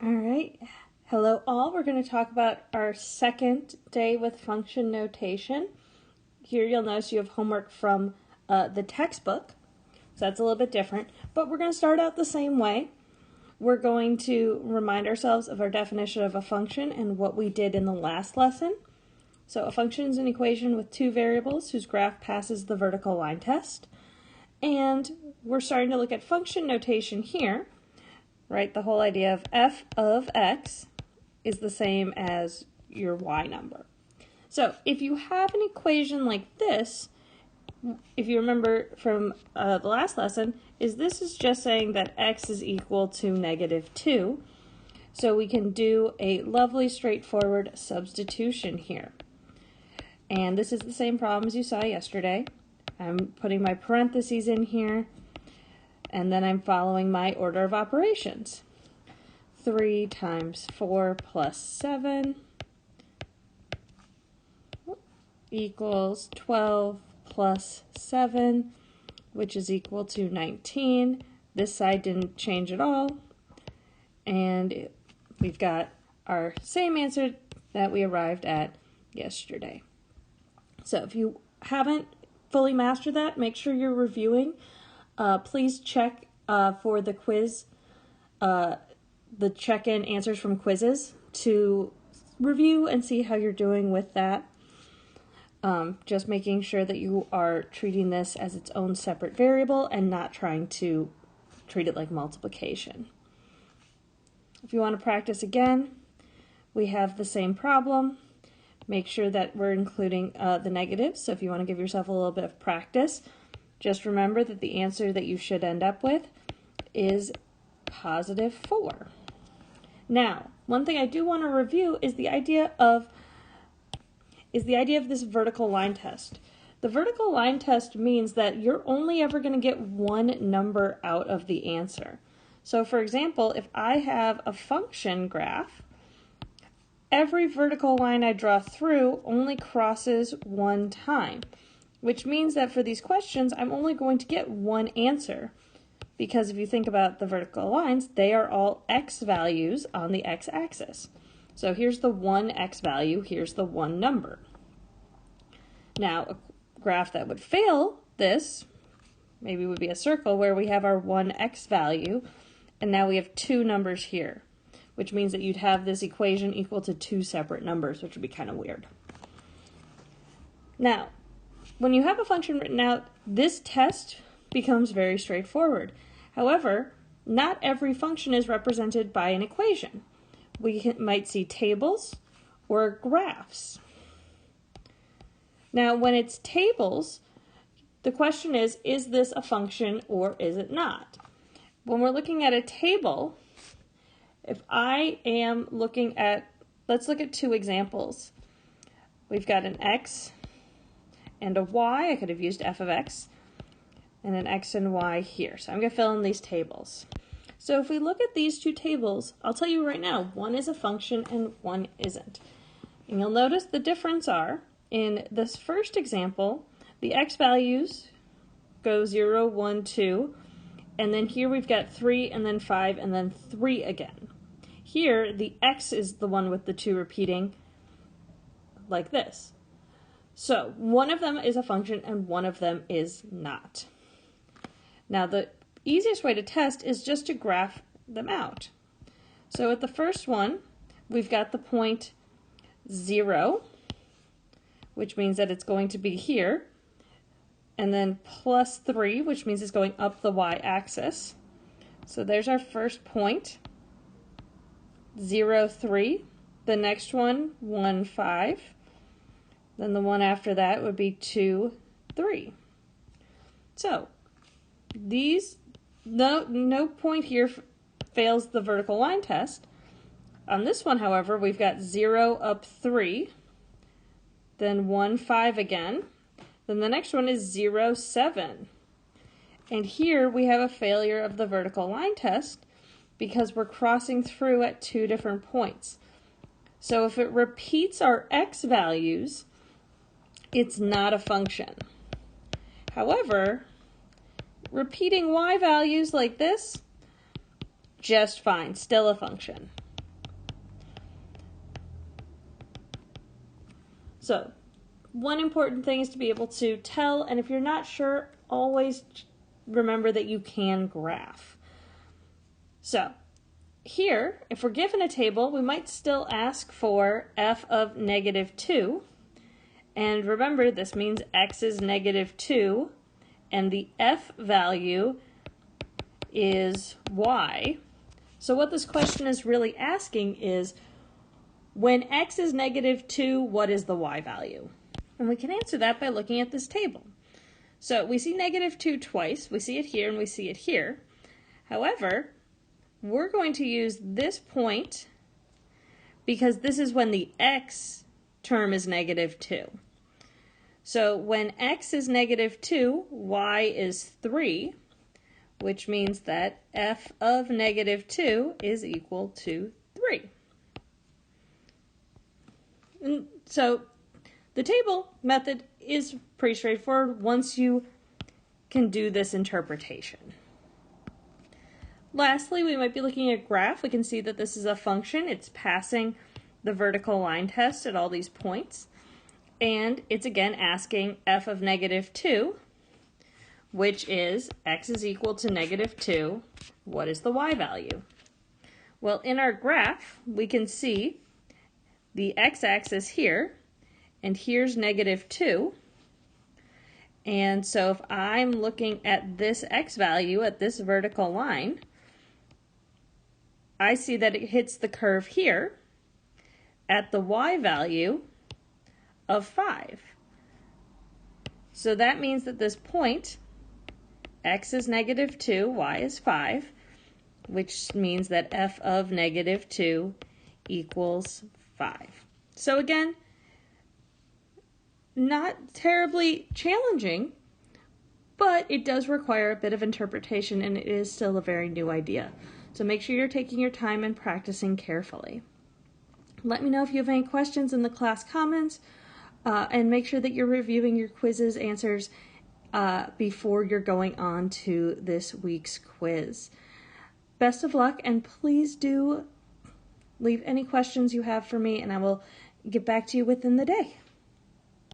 All right. Hello all. We're going to talk about our second day with function notation. Here you'll notice you have homework from the textbook. So that's a little bit different. But we're going to start out the same way. We're going to remind ourselves of our definition of a function and what we did in the last lesson. So a function is an equation with two variables whose graph passes the vertical line test. And we're starting to look at function notation here. Right, the whole idea of f of x is the same as your y number. So if you have an equation like this, if you remember from the last lesson, this is just saying that x is equal to -2. So we can do a lovely straightforward substitution here. And this is the same problem as you saw yesterday. I'm putting my parentheses in here. And then I'm following my order of operations. 3 times 4 plus 7 equals 12 plus 7, which is equal to 19. This side didn't change at all. And we've got our same answer that we arrived at yesterday. So if you haven't fully mastered that, make sure you're reviewing. Please check for the quiz, the check-in answers from quizzes to review and see how you're doing with that. Just making sure that you are treating this as its own separate variable and not trying to treat it like multiplication. If you want to practice again, we have the same problem. Make sure that we're including the negatives. So if you want to give yourself a little bit of practice, just remember that the answer that you should end up with is +4. Now, one thing I do want to review is the idea of this vertical line test. The vertical line test means that you're only ever going to get one number out of the answer. So for example, if I have a function graph, every vertical line I draw through only crosses one time, which means that for these questions, I'm only going to get one answer. Because if you think about the vertical lines, they are all x values on the x-axis. So here's the one x value, here's the one number. Now, a graph that would fail this maybe would be a circle where we have our one x value, and now we have two numbers here, which means that you'd have this equation equal to two separate numbers, which would be kind of weird. Now, when you have a function written out, this test becomes very straightforward. However, not every function is represented by an equation. We might see tables or graphs. Now, when it's tables, the question is this a function or is it not? When we're looking at a table, if I am looking at, let's look at two examples. We've got an x and a y. I could have used f of x, and an x and y here. So I'm going to fill in these tables. So if we look at these two tables, I'll tell you right now, one is a function and one isn't. And you'll notice the difference are, in this first example, the x values go 0, 1, 2, and then here we've got 3 and then 5 and then 3 again. Here, the x is the one with the 2 repeating like this. So one of them is a function and one of them is not. Now the easiest way to test is just to graph them out. So at the first one, we've got the point 0, which means that it's going to be here, and then +3, which means it's going up the y-axis. So there's our first point, 0, 3. The next one, 1, 5. Then the one after that would be 2, 3. So no point here fails the vertical line test. On this one, however, we've got 0 up 3, then 1, 5 again. Then the next one is 0, 7. And here we have a failure of the vertical line test because we're crossing through at two different points. So if it repeats our x values, it's not a function. However, repeating y values like this, just fine, still a function. So one important thing is to be able to tell, and if you're not sure, always remember that you can graph. So here, if we're given a table, we might still ask for f of -2. And remember, this means x is -2, and the f value is y. So what this question is really asking is, when x is -2, what is the y value? And we can answer that by looking at this table. So we see -2 twice. We see it here and we see it here. However, we're going to use this point because this is when the x term is -2. So when x is -2, y is 3, which means that f of -2 is equal to 3. And so the table method is pretty straightforward once you can do this interpretation. Lastly, we might be looking at a graph. We can see that this is a function. It's passing the vertical line test at all these points. And it's again asking f of -2, which is x is equal to -2. What is the y value? Well, in our graph, we can see the x-axis here, and here's -2. And so if I'm looking at this x value at this vertical line, I see that it hits the curve here at the y value of 5. So that means that this point, x is -2, y is 5, which means that f of -2 equals 5. So again, not terribly challenging, but it does require a bit of interpretation, and it is still a very new idea. So make sure you're taking your time and practicing carefully. Let me know if you have any questions in the class comments, and make sure that you're reviewing your quizz's answers before you're going on to this week's quiz. Best of luck, and please do leave any questions you have for me, and I will get back to you within the day.